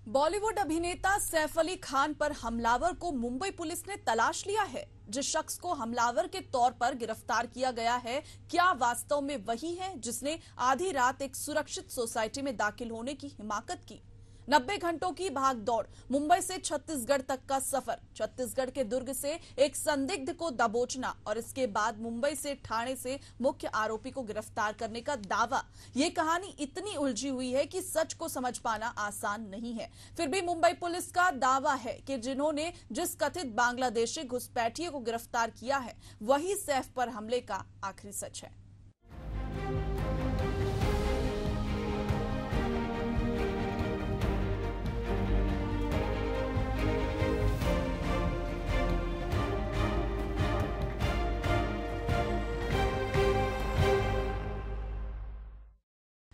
बॉलीवुड अभिनेता सैफ अली खान पर हमलावर को मुंबई पुलिस ने तलाश लिया है। जिस शख्स को हमलावर के तौर पर गिरफ्तार किया गया है, क्या वास्तव में वही है जिसने आधी रात एक सुरक्षित सोसाइटी में दाखिल होने की हिमाकत की? 90 घंटों की भाग दौड़, मुंबई से छत्तीसगढ़ तक का सफर, छत्तीसगढ़ के दुर्ग से एक संदिग्ध को दबोचना और इसके बाद मुंबई से ठाणे से मुख्य आरोपी को गिरफ्तार करने का दावा। ये कहानी इतनी उलझी हुई है कि सच को समझ पाना आसान नहीं है। फिर भी मुंबई पुलिस का दावा है कि जिन्होंने जिस कथित बांग्लादेशी घुसपैठिए को गिरफ्तार किया है, वही सैफ पर हमले का आखिरी सच है।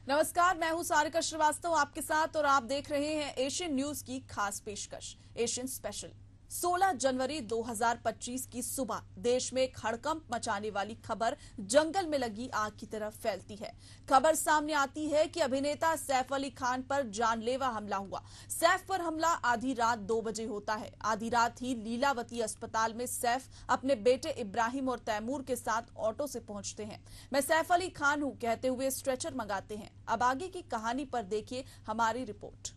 नमस्कार, मैं हूं सारिका श्रीवास्तव आपके साथ और आप देख रहे हैं एशियन न्यूज की खास पेशकश एशियन स्पेशल। 16 जनवरी 2025 की सुबह देश में हड़कंप मचाने वाली खबर जंगल में लगी आग की तरह फैलती है। खबर सामने आती है कि अभिनेता सैफ अली खान पर जानलेवा हमला हुआ। सैफ पर हमला आधी रात 2 बजे होता है। आधी रात ही लीलावती अस्पताल में सैफ अपने बेटे इब्राहिम और तैमूर के साथ ऑटो से पहुंचते हैं। मैं सैफ अली खान हूं कहते हुए स्ट्रेचर मंगाते हैं। अब आगे की कहानी पर देखिए हमारी रिपोर्ट।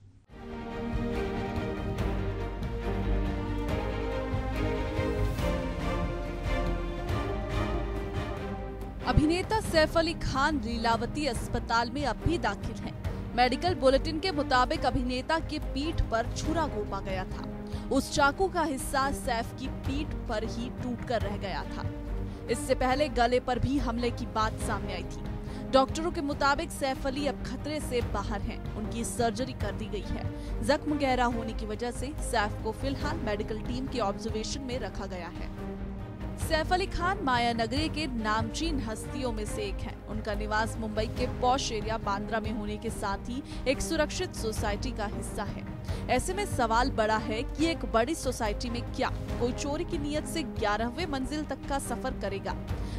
अभिनेता सैफ अली खान लीलावती अस्पताल में अब भी दाखिल हैं। मेडिकल बुलेटिन के मुताबिक अभिनेता की पीठ पर छुरा घोंपा गया था। उस चाकू का हिस्सा सैफ की पीठ पर ही टूटकर रह गया था। इससे पहले गले पर भी हमले की बात सामने आई थी। डॉक्टरों के मुताबिक सैफ अली अब खतरे से बाहर हैं। उनकी सर्जरी कर दी गई है। जख्म गहरा होने की वजह से सैफ को फिलहाल मेडिकल टीम के ऑब्जर्वेशन में रखा गया है। सैफ अली खान माया नगरी के नामचीन हस्तियों में से एक हैं। उनका निवास मुंबई के पॉश एरिया बांद्रा में होने के साथ ही एक सुरक्षित सोसाइटी का हिस्सा है। ऐसे में सवाल बड़ा है कि एक बड़ी सोसाइटी में क्या कोई चोरी की नीयत से 11वें मंजिल तक का सफर करेगा?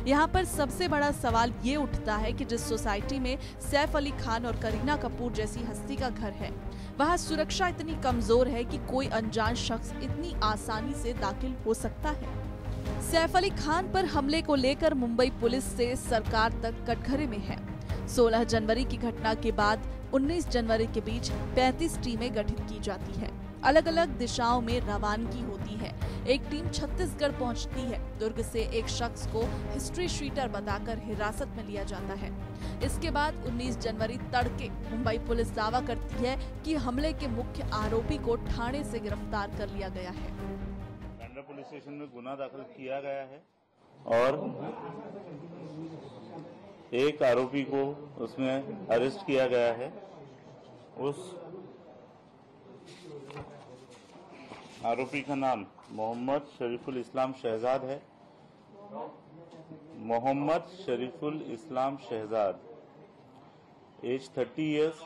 यहाँ पर सबसे बड़ा सवाल ये उठता है कि जिस सोसाइटी में सैफ अली खान और करीना कपूर जैसी हस्ती का घर है, वहाँ सुरक्षा इतनी कमजोर है कि कोई अनजान शख्स इतनी आसानी से दाखिल हो सकता है। सैफ अली खान पर हमले को लेकर मुंबई पुलिस से सरकार तक कटघरे में है। 16 जनवरी की घटना के बाद 19 जनवरी के बीच 35 टीमें गठित की जाती है। अलग अलग दिशाओं में रवानगी होती है। एक टीम छत्तीसगढ़ पहुंचती है। दुर्ग से एक शख्स को हिस्ट्री शीटर बताकर हिरासत में लिया जाता है। इसके बाद 19 जनवरी तड़के मुंबई पुलिस दावा करती है कि हमले के मुख्य आरोपी को ठाणे से गिरफ्तार कर लिया गया है। पुलिस स्टेशन में गुना दाखिल किया गया है और एक आरोपी को उसमें अरेस्ट किया गया है। उस आरोपी का नाम मोहम्मद शरीफुल इस्लाम शहजाद है। मोहम्मद शरीफुल इस्लाम शहजाद, एज 30 इयर्स।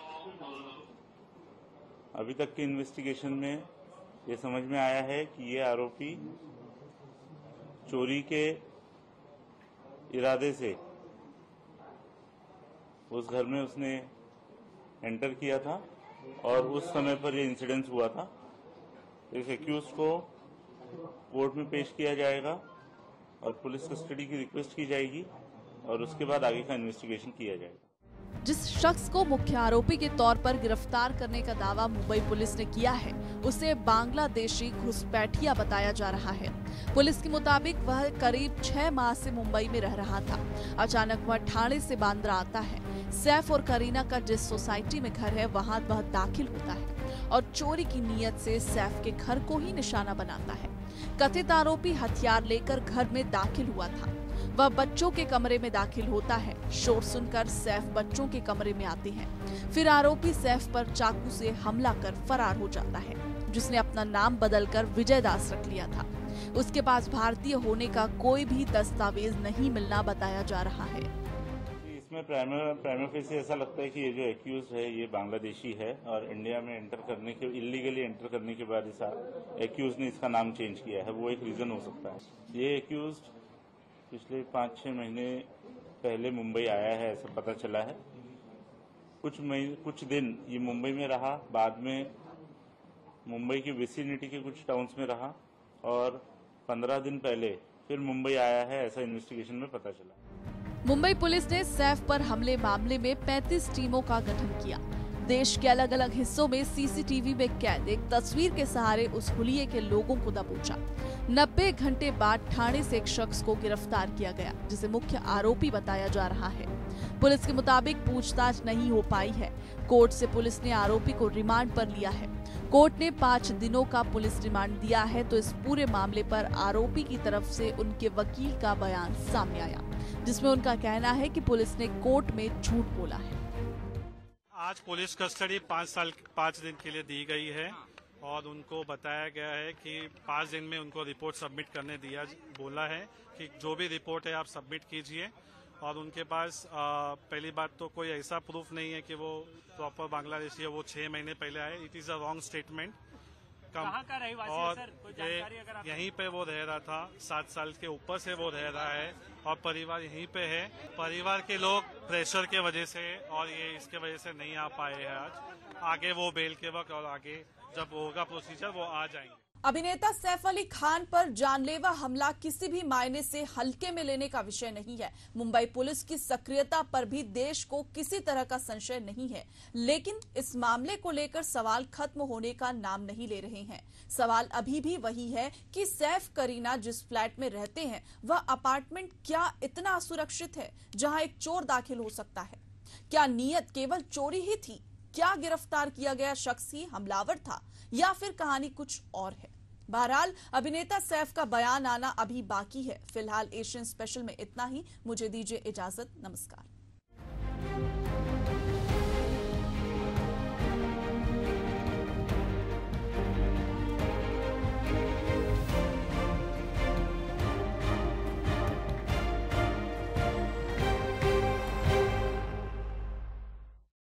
अभी तक की इन्वेस्टिगेशन में ये समझ में आया है कि ये आरोपी चोरी के इरादे से उस घर में उसने एंटर किया था और उस समय पर ये इंसिडेंस हुआ था। इस एक्यूज को कोर्ट में पेश किया जाएगा और पुलिस कस्टडी की रिक्वेस्ट की जाएगी और उसके बाद आगे का इन्वेस्टिगेशन किया जाएगा। जिस शख्स को मुख्य आरोपी के तौर पर गिरफ्तार करने का दावा मुंबई पुलिस ने किया है, उसे बांग्लादेशी घुसपैठिया बताया जा रहा है। पुलिस के मुताबिक वह करीब 6 माह से मुंबई में रह रहा था। अचानक वह ठाणे से बांद्रा आता है। सैफ और करीना का जिस सोसाइटी में घर है, वहां वह दाखिल होता है और चोरी की नीयत से सैफ के घर को ही निशाना बनाता है। कथित आरोपी हथियार लेकर घर में दाखिल हुआ था। वह बच्चों के कमरे में दाखिल होता है। शोर सुनकर सैफ बच्चों के कमरे में आते हैं। फिर आरोपी सैफ पर चाकू से हमला कर फरार हो जाता है, जिसने अपना नाम बदलकर विजय दास रख लिया था। उसके पास भारतीय होने का कोई भी दस्तावेज नहीं मिलना बताया जा रहा है। इसमें प्राइमा फेसी ऐसा लगता है कि ये जो एक्यूज है ये बांग्लादेशी है और इंडिया में एंटर करने के इलीगली एंटर करने के बाद इस एक्यूज ने इसका नाम चेंज किया है। वो एक रीजन हो सकता है। ये एक्यूज पिछले 5-6 महीने पहले मुंबई आया है, ऐसा पता चला है। कुछ दिन ये मुंबई में रहा, बाद में मुंबई की विसिनिटी के कुछ टाउन्स में रहा और 15 दिन पहले फिर मुंबई आया है, ऐसा इन्वेस्टिगेशन में पता चला। मुंबई पुलिस ने सैफ पर हमले मामले में 35 टीमों का गठन किया। देश के अलग अलग हिस्सों में सीसीटीवी में कैद एक तस्वीर के सहारे उस हुलिये के लोगों को दबोचा। 90 घंटे बाद ठाणे से एक शख्स को गिरफ्तार किया गया, जिसे मुख्य आरोपी बताया जा रहा है। पुलिस के मुताबिक पूछताछ नहीं हो पाई है। कोर्ट से पुलिस ने आरोपी को रिमांड पर लिया है। कोर्ट ने 5 दिनों का पुलिस रिमांड दिया है, तो इस पूरे मामले पर आरोपी की तरफ से उनके वकील का बयान सामने आया, जिसमें उनका कहना है कि पुलिस ने कोर्ट में झूठ बोला है। आज पुलिस कस्टडी 5 दिन के लिए दी गई है और उनको बताया गया है कि 5 दिन में उनको रिपोर्ट सबमिट करने बोला है कि जो भी रिपोर्ट है आप सबमिट कीजिए। और उनके पास पहली बात तो कोई ऐसा प्रूफ नहीं है कि वो प्रॉपर बांग्लादेशी है, वो 6 महीने पहले आए। It is a wrong statement. कहाँ का रहवासी है सर? कोई जानकारी अगर आप... यहीं पे वो रह रहा था, 7 साल के ऊपर से वो रह रहा है और परिवार यहीं पे है। परिवार के लोग प्रेशर के वजह से और ये इसके वजह से नहीं आ पाए हैं आज। आगे वो बेल के वक्त और आगे जब होगा प्रोसीजर वो आ जाएंगे। अभिनेता सैफ अली खान पर जानलेवा हमला किसी भी मायने से हल्के में लेने का विषय नहीं है। मुंबई पुलिस की सक्रियता पर भी देश को किसी तरह का संशय नहीं है, लेकिन इस मामले को लेकर सवाल खत्म होने का नाम नहीं ले रहे हैं। सवाल अभी भी वही है कि सैफ करीना जिस फ्लैट में रहते हैं वह अपार्टमेंट क्या इतना असुरक्षित है जहां एक चोर दाखिल हो सकता है? क्या नीयत केवल चोरी ही थी? क्या गिरफ्तार किया गया शख्स ही हमलावर था या फिर कहानी कुछ और है? बहरहाल अभिनेता सैफ का बयान आना अभी बाकी है। फिलहाल एशियन स्पेशल में इतना ही। मुझे दीजिए इजाजत। नमस्कार।